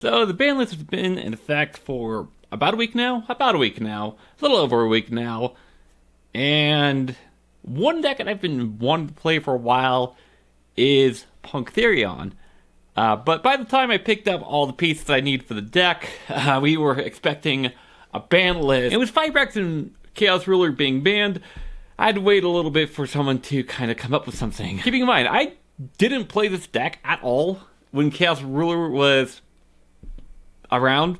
So the ban list has been in effect for about a week now? About a week now. A little over a week now. And one deck that I've been wanting to play for a while is P.U.N.K Therion. But by the time I picked up all the pieces I need for the deck, we were expecting a ban list. And with Firebrax and Chaos Ruler being banned, I had to wait a little bit for someone to kind of come up with something. Keeping in mind, I didn't play this deck at all when Chaos Ruler was around,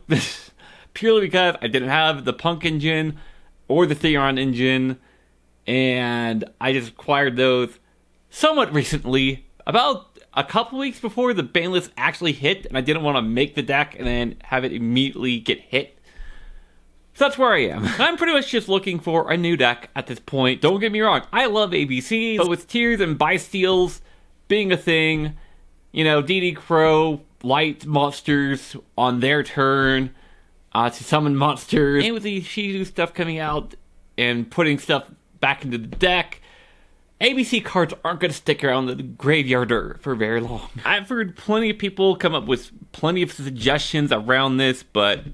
purely because I didn't have the P.U.N.K engine or the Therion engine, and I just acquired those somewhat recently, about a couple weeks before the ban list actually hit, and I didn't want to make the deck and then have it immediately get hit. So that's where I am. I'm pretty much just looking for a new deck at this point. Don't get me wrong, I love ABCs, but with tiers and buy-steals being a thing, you know, DD Crow, light monsters on their turn to summon monsters, and with the Shizu stuff coming out and putting stuff back into the deck, ABC cards aren't going to stick around the graveyard for very long. I've heard plenty of people come up with plenty of suggestions around this, but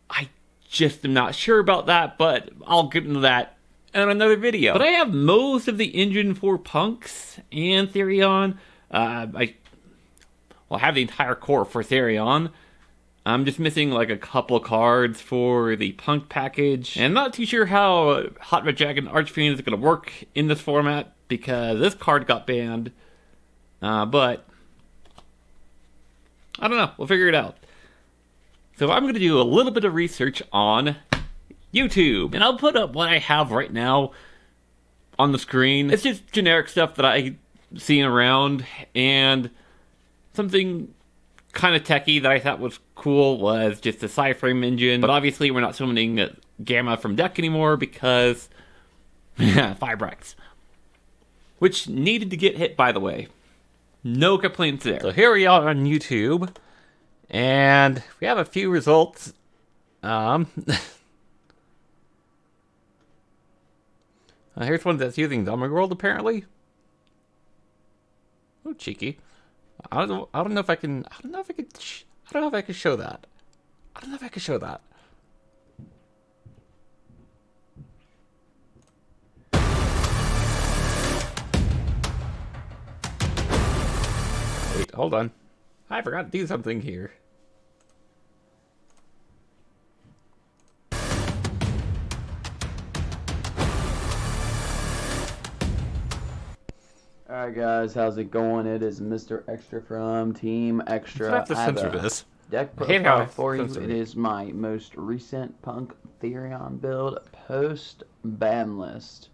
I just am not sure about that, but I'll get into that in another video. But I have most of the engine for P.U.N.Ks and Therion. I have the entire core for Therion. I'm just missing like a couple cards for the P.U.N.K package. And I'm not too sure how Hot Red Dragon Archfiend is going to work in this format, because this card got banned. But I don't know. We'll figure it out. So I'm going to do a little bit of research on YouTube. And I'll put up what I have right now on the screen. It's just generic stuff that I seen around, and something kind of techie that I thought was cool was just the Psy-Frame engine. But obviously we're not summoning Gamma from deck anymore because Firebrax, which needed to get hit, by the way. No complaints there. So here we are on YouTube, and we have a few results. Here's one that's using Dumber World, apparently. Oh, cheeky. I don't know if I can show that. Wait, hold on. I forgot to do something here. Alright guys, how's it going? It is Mr. Extra from Team Extra. I have to censor this. Deck profile for you. It is my most recent P.U.N.K Therion build post ban list.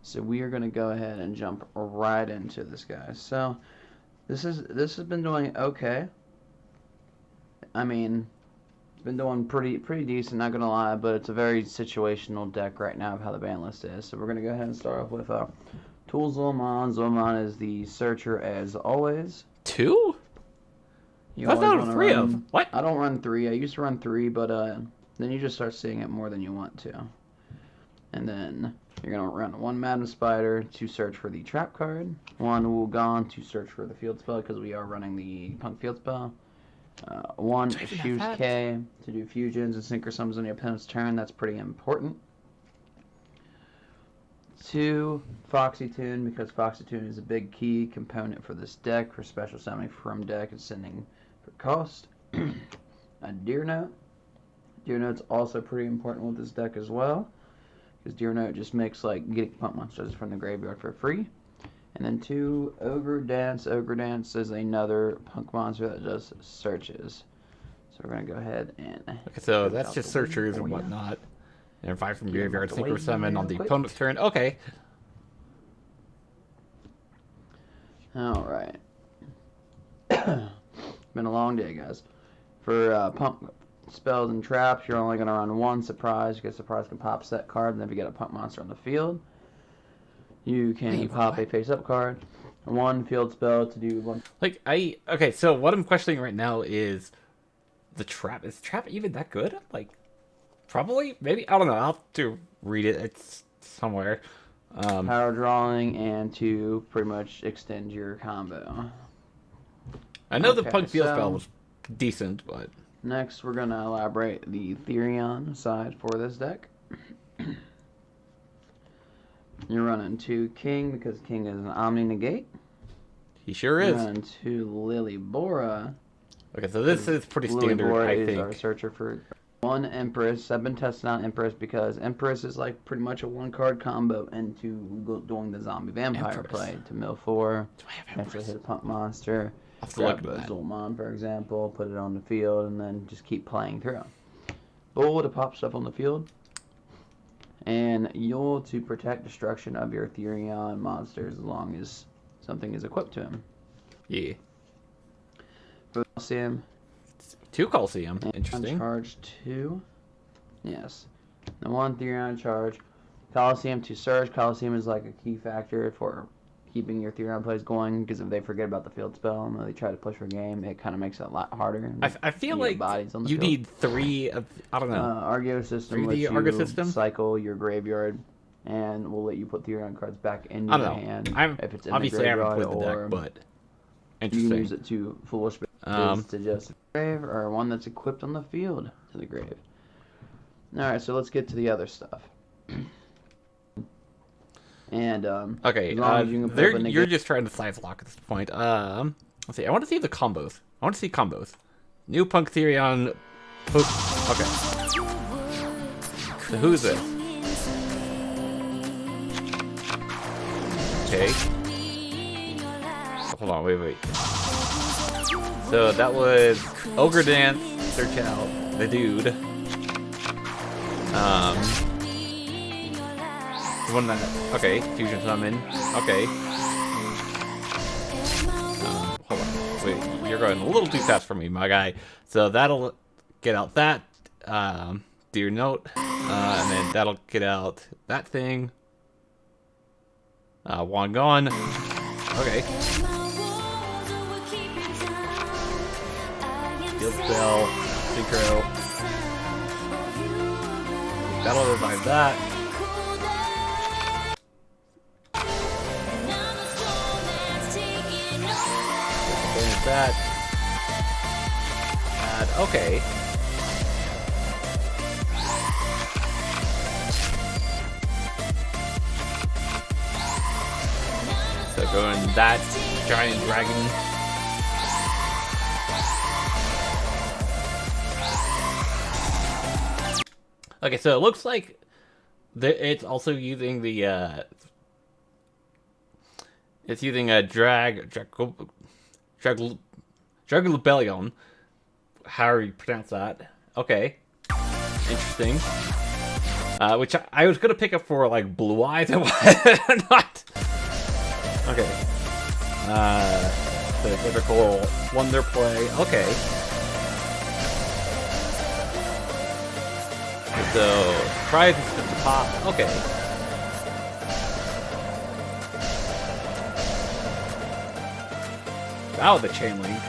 So we are going to go ahead and jump right into this, guys. So this has been doing okay. I mean, it's been doing pretty decent, not gonna lie, but it's a very situational deck right now of how the ban list is. So we're gonna go ahead and start off with Tool Zul'Mon. Zul'Mon is the searcher as always. 2? That's not 3 of them. What? I don't run 3. I used to run 3, but then you just start seeing it more than you want to. And then you're going to run 1 Madam Spider to search for the trap card, 1 Wulgon to search for the field spell, because we are running the P.U.N.K field spell, 1 P.U.N.K to do fusions and synchro summons on your opponent's turn. That's pretty important. 2 Foxy Tune, because Foxy Tune is a big key component for this deck for special summoning from deck and sending for cost. A Deer Note. Deer Note's also pretty important with this deck as well, because Deer Note just makes like getting P.U.N.K monsters from the graveyard for free. And then 2 Ogre Dance. Ogre Dance is another P.U.N.K monster that does searches. So we're gonna go ahead and. Okay, so that's just searchers and whatnot. And 5 from graveyard, synchro summon on the opponent's turn. Okay. Alright. Been a long day, guys. For P.U.N.K spells and traps, you're only going to run 1 surprise. You get surprise can pop set card, and then if you get a P.U.N.K monster on the field, you can pop a face-up card. 1 field spell to do 1. Like, okay, so what I'm questioning right now is the trap. Is trap even that good? Like, probably? Maybe? I don't know. I'll have to read it. It's somewhere. Power drawing and to pretty much extend your combo. I know the P.U.N.K field spell was decent, but... Next, we're going to elaborate the Therion side for this deck. You're running 2 King because King is an Omni-Negate. He sure is. You're running 2 Lily Bora. Okay, so this is pretty Lily standard, Bora I is think. our searcher for 1 Empress. I've been testing out Empress because Empress is like pretty much a 1-card combo into doing the zombie vampire play to mill 4. Do I have Actually Empress? hit a punk monster. I'll have to Grab look a at that. Zul'Mon, for example, put it on the field, and then just keep playing through. Bull to pop stuff on the field. And Yule to protect destruction of your Therion monsters as long as something is equipped to him. Yeah. For Coliseum. 2 Coliseum. Interesting. Charge 2. Yes. The 1 Therion charge. Coliseum to Surge. Coliseum is like a key factor for keeping your Therion plays going, because if they forget about the field spell and they try to push for game, it kind of makes it a lot harder. I feel like bodies on the you field. need 3 of... I don't know. Argo system 3D lets you Argo system? cycle your graveyard, and we'll let you put Therion cards back into I your don't know. hand. If it's in Obviously, the I haven't graveyard, played the or deck, but... you Interesting. can use it to foolish bases to just grave, or one that's equipped on the field to the grave. Alright, so let's get to the other stuff. And Okay, as long as you can put up a you're just trying to size lock at this point. Let's see. I want to see the combos. I want to see combos. New Punk Therion Post. Okay. So who's this? Okay. Hold on. Wait. So that was Ogre Dance. Search out the dude. The one that, okay, Fusion Summon, okay. Hold on, wait, you're going a little too fast for me, my guy. So that'll get out that, Dear Note, and then that'll get out that thing. One gone, okay. Field Spell, Synchro. That'll revive that. That. Okay. So going that giant dragon. Okay, so it looks like it's also using the it's using a Dragulbellion. How do you pronounce that? Okay. Interesting. Which I was gonna pick up for like Blue Eyes and not. Okay. The typical Wonder Play. Okay. So prize is at the top. Okay. Wow, the chain link.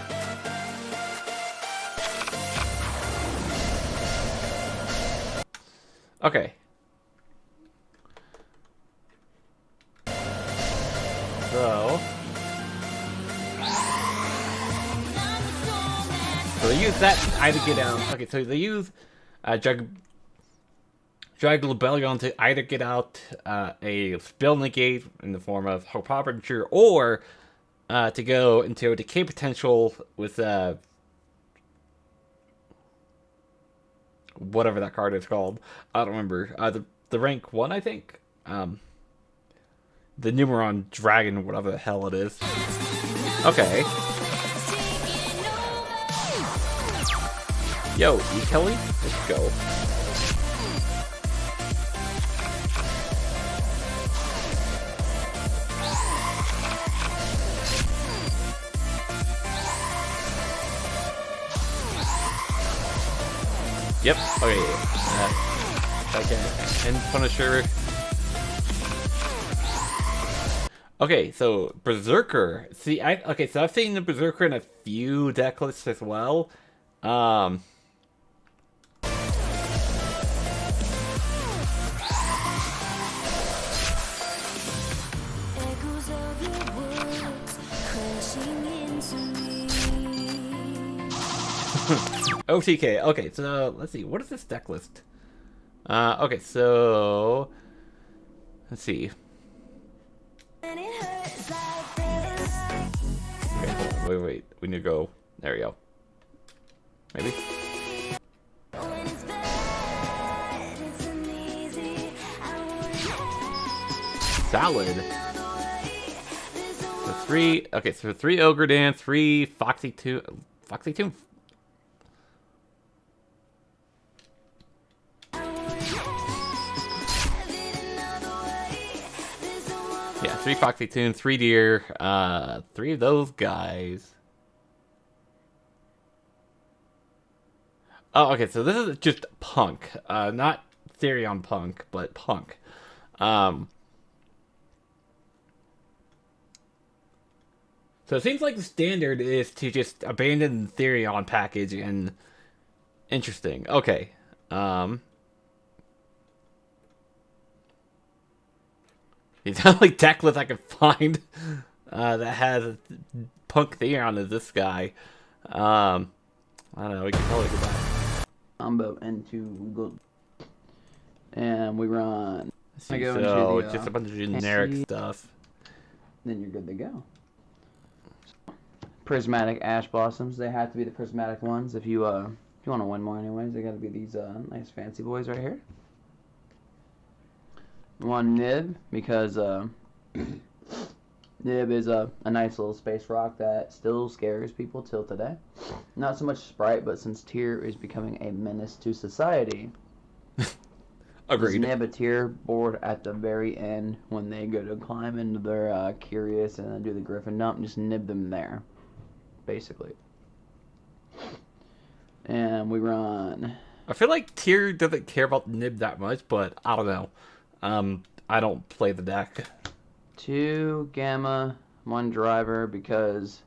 Okay. So they use that to either get out. Okay, so they use Dragulbellion to either get out a spell negate in the form of Hope Harbinger, or to go into a decay potential with whatever that card is called. I don't remember. The rank 1, I think. The Numeron Dragon, whatever the hell it is. Okay. Yo, E. Kelly? Let's go. Yep. Okay. Second and Punisher. Okay, so Berserker. See, so I've seen the Berserker in a few deck lists as well. OTK. Okay, so let's see. What is this deck list? Okay, so let's see. Okay, hold on, wait. We need to go. There we go. Maybe. Salad. So three. Okay, so 3 Ogre Dance, 3 Foxy Tomb. Foxy Tomb. Yeah, 3 Foxy Tomb, 3 Deer, 3 of those guys. Oh, okay, so this is just Punk. Not Therion Punk, but Punk. So it seems like the standard is to just abandon the Therion package and... Interesting. Okay. It's the only deck list I can find that has Punk Therion as this guy. I don't know, we can probably go back. Combo into... And we run... So it's just a bunch of generic stuff. Then you're good to go. Prismatic Ash Blossoms. They have to be the prismatic ones if you want to win more anyways. They got to be these nice fancy boys right here. One Nib because Nib is a nice little space rock that still scares people till today. Not so much Sprite, but since Tier is becoming a menace to society. Agreed. Nib a Tier board at the very end when they go to climb into their Curious and then do the Griffin dump. Just nib them there. Basically. And we run... I feel like Tier doesn't care about Nib that much, but I don't know. I don't play the deck. 2 Gamma, 1 Driver, because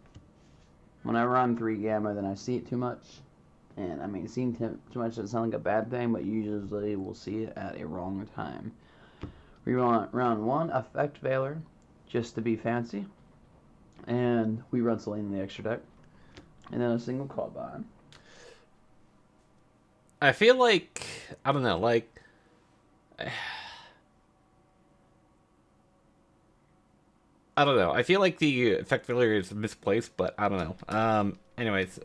when I run 3 Gamma, then I see it too much. And, I mean, seeing too much doesn't sound like a bad thing, but usually we'll see it at a wrong time. We run round 1 Effect Veiler, just to be fancy. And we run Selene in the extra deck. And then a single call bond. I feel like, I don't know, like... I don't know. I feel like the Effect Failure is misplaced, but I don't know. Anyways,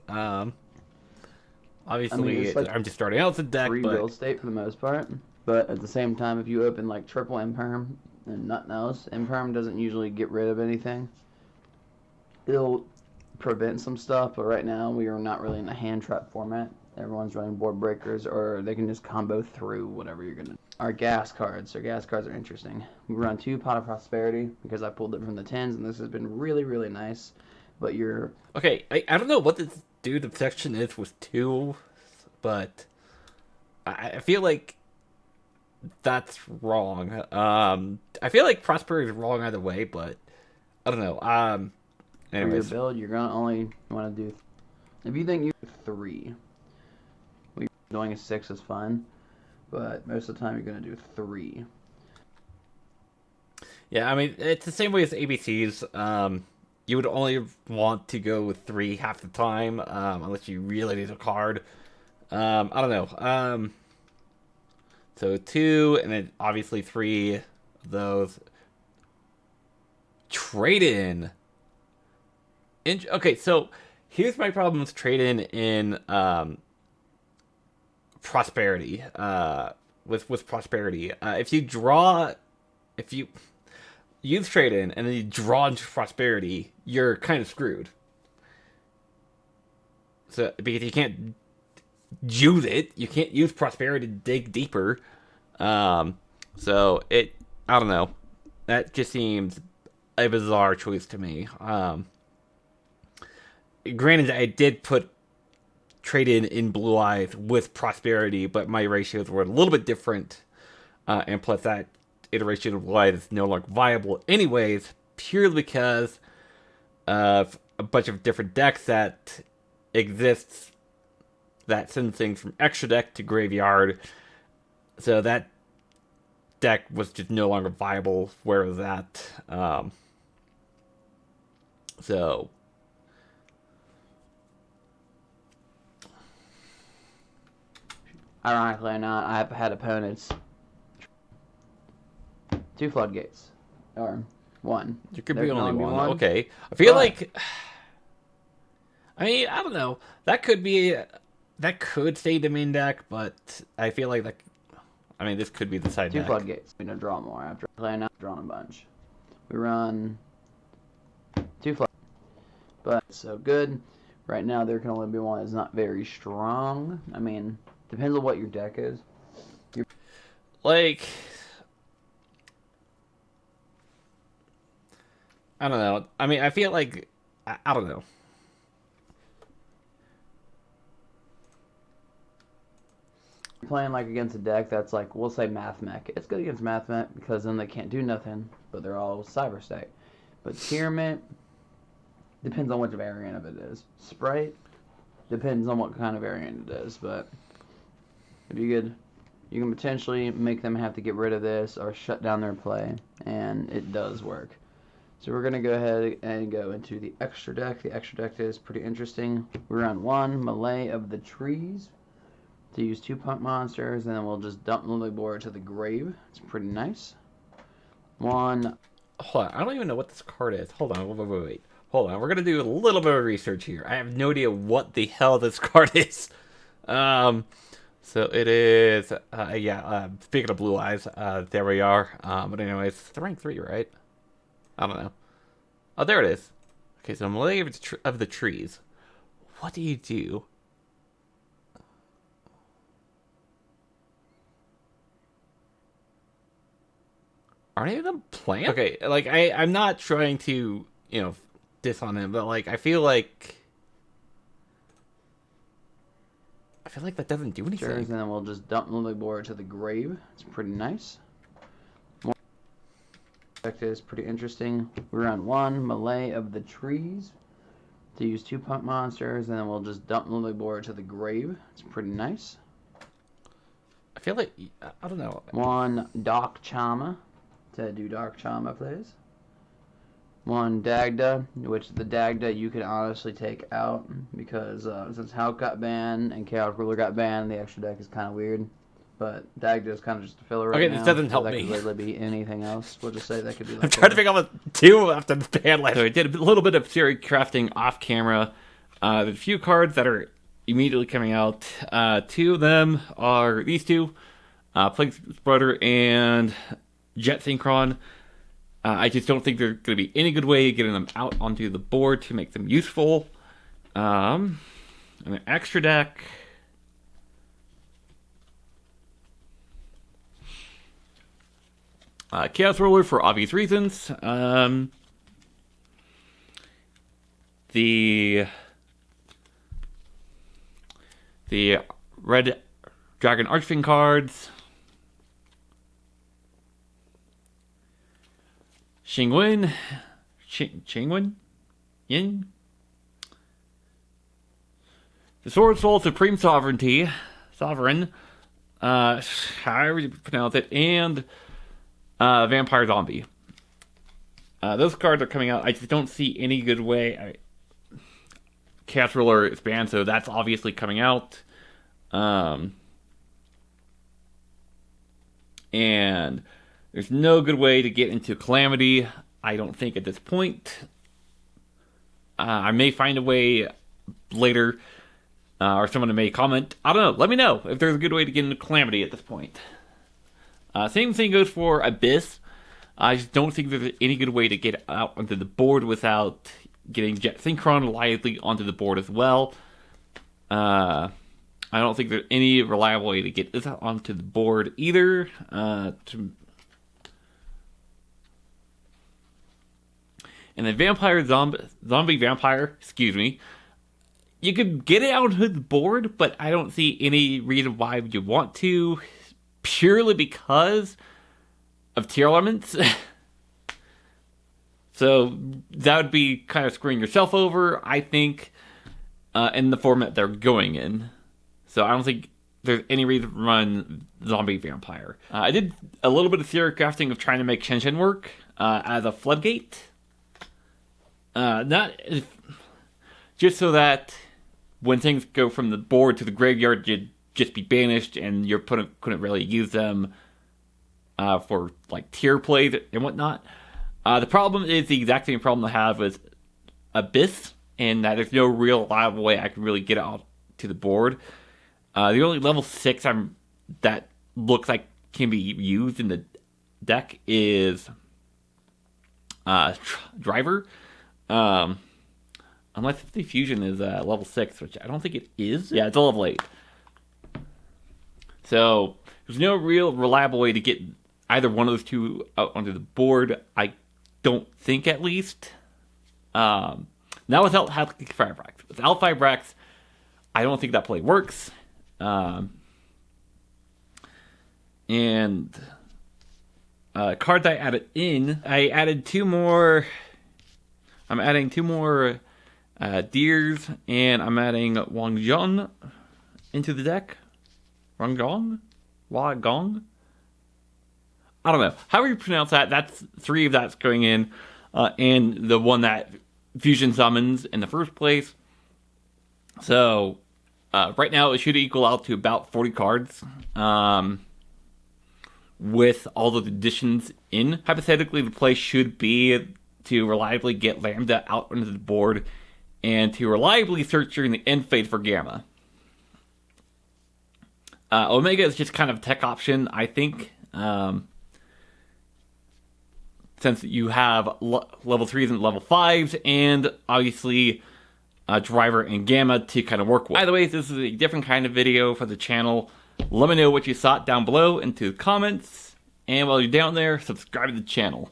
obviously, like I'm just starting out with the deck, free but... real estate for the most part. But at the same time, if you open, like, triple Imperm and nothing else, Imperm doesn't usually get rid of anything. It'll prevent some stuff, but right now we are not really in a hand trap format. Everyone's running board breakers, or they can just combo through whatever you're gonna. Our gas cards. Our gas cards are interesting. We run 2 Pot of Prosperity because I pulled it from the 10s, and this has been really, really nice. But you're okay. I don't know what this dude's obsession is with 2, but I feel like that's wrong. I feel like Prosperity is wrong either way, but I don't know. Anyways. For your build, you're gonna only want to do. If you think you 3, doing a 6 is fun, but most of the time you're gonna do 3. Yeah, I mean it's the same way as ABCs. You would only want to go with 3 half the time, unless you really need a card. I don't know. So 2, and then obviously 3 of those. Trade in. Okay, so here's my problem with trade in Prosperity. With Prosperity, if you use trade in and then you draw into Prosperity, you're kind of screwed. So because you can't use it, you can't use Prosperity to dig deeper. So I don't know. That just seems a bizarre choice to me. Granted, I did put trade in Blue Eyes with Prosperity, but my ratios were a little bit different. And plus that iteration of Blue Eyes is no longer viable anyways, purely because of a bunch of different decks that exists that send things from extra deck to graveyard. So that deck was just no longer viable where it was at. So Ironically or not, I've had opponents 2 floodgates. Or 1. There could There be can only only be one. one. Okay. I feel But- like... I mean, I don't know. That could be... That could stay the main deck, but I feel like that... I mean, this could be the side 2 deck. floodgates. We don't draw more after playing out, drawn a bunch. We run 2 floodgates. But so good. Right now there can only be one. It's not very strong. I mean, depends on what your deck is. Like... I don't know. I mean, I feel like... I don't know. Playing like against a deck that's like, we'll say Math Mech. It's good against Math Mech because then they can't do nothing, but they're all Cyber State. But Pyramid depends on which variant of it is. Sprite depends on what kind of variant it is, but if you could, you can potentially make them have to get rid of this or shut down their play, and it does work. So we're gonna go ahead and go into the extra deck. The extra deck is pretty interesting. We run 1 Melee of the Trees to use 2 punk monsters, and then we'll just dump Lily Boar to the grave. It's pretty nice. 1. Hold on. I don't even know what this card is. Hold on. Wait. Hold on. We're going to do a little bit of research here. I have no idea what the hell this card is. So it is, speaking of blue eyes, there we are. But anyways, it's rank 3, right? I don't know. Oh, there it is. Okay, so Melee of the Trees. What do you do? Aren't any of them planned? Okay, like, I'm not trying to, diss on him, but, like, I feel like that doesn't do anything. And then we'll just dump Lily Boar to the grave. It's pretty nice. Deck is pretty interesting. We run 1 Melee of the Trees to use 2 punk monsters, and then we'll just dump Lily Boar to the grave. It's pretty nice. I feel like, I don't know. 1 Dark Charmer to do Dark Charmer, please. 1 Dagda, which the Dagda you can honestly take out because since Hulk got banned and Chaos Ruler got banned, the extra deck is kind of weird. But Dagda is kind of just a filler right now. Okay, this doesn't help that me. Could literally be anything else. We'll just say that could be like I'm trying to pick up 2 after the ban last. So I did a little bit of theory crafting off camera. There's a few cards that are immediately coming out. 2 of them are these 2. Plague Spreader and Jet Synchron. I just don't think there's going to be any good way of getting them out onto the board to make them useful. And an extra deck. Chaos Ruler for obvious reasons. The Red Dragon Archfiend cards. Xingwen. Yin? The Sword Soul Supreme Sovereign, however you pronounce it, and Vampire Zombie. Those cards are coming out. I just don't see any good way. Chaos Ruler is banned, so that's obviously coming out. And there's no good way to get into Calamity, I don't think, at this point. I may find a way later, or someone may comment. I don't know. Let me know if there's a good way to get into Calamity at this point. Same thing goes for Abyss. I just don't think there's any good way to get out onto the board without getting Jet Synchron lively onto the board as well. I don't think there's any reliable way to get this out onto the board either. And then Zombie Vampire, you could get it out of the board, but I don't see any reason why you want to, purely because of tier elements. So that would be kind of screwing yourself over, I think, in the format they're going in. So I don't think there's any reason to run Zombie Vampire. I did a little bit of theory crafting of trying to make Shen Shen work as a floodgate. Just so that when things go from the board to the graveyard, you just be banished, and your opponent couldn't really use them for like tier plays and whatnot. The problem is the exact same problem I have with Abyss, and that there's no real reliable way I can really get it out to the board. The only level 6 that looks like can be used in the deck is Driver. Unless the fusion is level 6, which I don't think it is. Yeah, it's a level 8. So there's no real reliable way to get either one of those two out onto the board, I don't think, at least. Now without Firebrax. Without Firebrax, I don't think that play works. And cards I added in, I added two more. I'm adding 2 more Deers, and I'm adding Wangjong into the deck. Wangjong? Wagong? I don't know. However you pronounce that, that's 3 of that's going in, and the one that Fusion summons in the first place. So, right now it should equal out to about 40 cards, with all the additions in. Hypothetically, the play should be to reliably get Lambda out onto the board, and to reliably search during the end phase for Gamma. Omega is just kind of a tech option, I think. Since you have level 3s and level 5s, and obviously Driver and Gamma to kind of work with. By the way, this is a different kind of video for the channel. Let me know what you thought down below into the comments. And while you're down there, subscribe to the channel.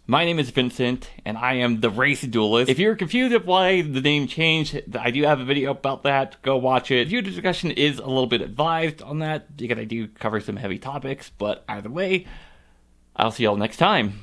My name is Vincent, and I am the Race Duelist. If you're confused of why the name changed, I do have a video about that. Go watch it. Viewer discussion is a little bit advised on that, because I do cover some heavy topics. But either way, I'll see y'all next time.